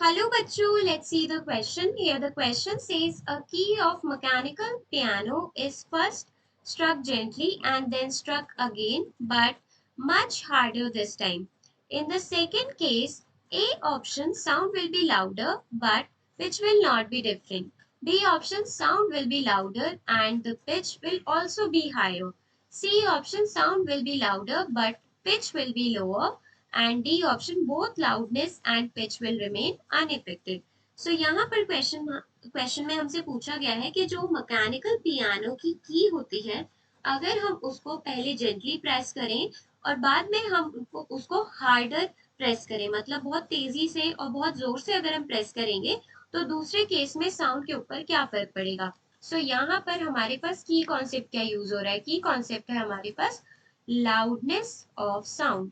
Hello bachcho, let's see the question. Here the question says a key of mechanical piano is first struck gently and then struck again but much harder this time. In the second case, A option sound will be louder but pitch will not be different. B option sound will be louder and the pitch will also be higher. C option sound will be louder but pitch will be lower and D option both loudness and pitch will remain unaffected. So यहाँ पर question में हमसे पूछा गया है कि जो mechanical piano की होती है अगर हम उसको पहले जेंटली प्रेस करें और बाद में हम उसको हार्डर प्रेस करें मतलब बहुत तेजी से और बहुत जोर से अगर हम प्रेस करेंगे तो दूसरे केस में साउंड के ऊपर क्या फर्क पड़ेगा। सो यहाँ पर हमारे पास की कॉन्सेप्ट क्या यूज हो रहा है। की कॉन्सेप्ट है हमारे पास loudness of sound.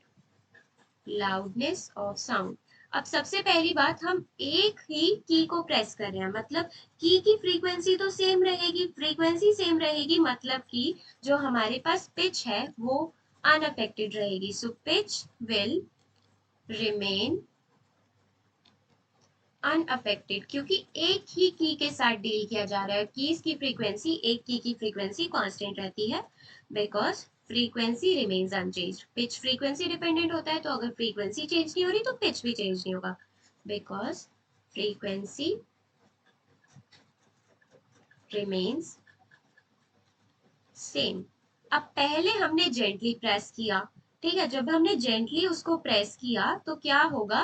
Loudness of sound. अब सबसे पहली बात हम एक ही की को प्रेस कर रहे हैं मतलब की फ्रीक्वेंसी तो सेम रहेगी। फ्रीक्वेंसी सेम रहेगी मतलब कि जो हमारे पास पिच है वो अनअफेक्टेड रहेगी। So pitch will remain unaffected क्योंकि एक ही की के साथ डील किया जा रहा है। कीज की फ्रीक्वेंसी एक की फ्रीक्वेंसी कांस्टेंट रहती है because frequency remains unchanged. Pitch frequency dependent होता है तो अगर फ्रीक्वेंसी चेंज नहीं हो रही तो पिच भी चेंज नहीं होगा बिकॉज फ्रीक्वेंसी रिमेन्स सेम। अब पहले हमने जेंटली प्रेस किया, ठीक है। जब हमने जेंटली उसको प्रेस किया तो क्या होगा,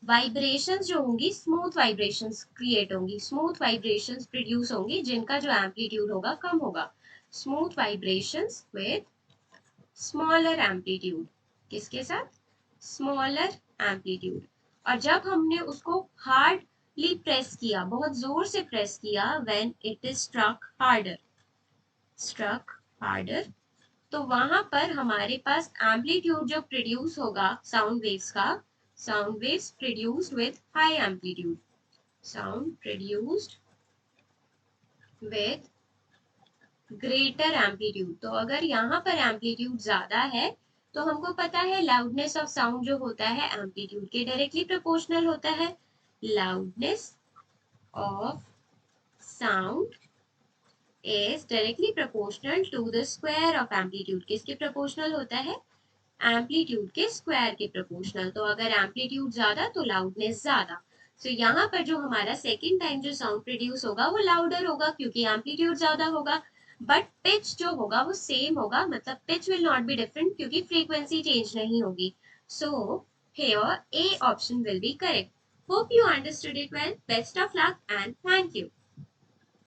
वाइब्रेशंस जो होंगी स्मूथ वाइब्रेशंस क्रिएट होंगी, स्मूथ वाइब्रेशंस प्रोड्यूस होंगी जिनका जो एम्पलीट्यूड होगा कम होगा। Smooth vibrations with smaller amplitude, किसके साथ, स्मॉलर एम्पलीट्यूड। और जब हमने उसको हार्डली प्रेस किया, बहुत जोर से प्रेस किया, when it is struck harder, struck harder, तो वहां पर हमारे पास एम्पलीट्यूड जो प्रोड्यूस होगा साउंड वेव्स का, sound waves produced with high amplitude, sound produced with greater amplitude. तो अगर यहाँ पर एम्पलीट्यूड ज्यादा है तो हमको पता है लाउडनेस ऑफ साउंड जो होता है एम्पलीट्यूड के डायरेक्टली प्रोपोर्शनल होता है। Loudness of sound is directly proportional to the square of amplitude। किसके प्रोपोर्शनल होता है, एम्पलीट्यूड के स्क्वायर के प्रोपोर्शनल। तो अगर एम्पलीट्यूड ज्यादा तो लाउडनेस ज्यादा। सो यहाँ पर जो हमारा सेकेंड टाइम जो साउंड प्रोड्यूस होगा वो लाउडर होगा क्योंकि एम्पलीट्यूड ज्यादा होगा, बट पिच जो होगा वो सेम होगा, मतलब pitch will not be different क्योंकि फ्रीक्वेंसी चेंज नहीं होगी। So here A option will be correct. Hope you understood it well. Best of luck and thank you.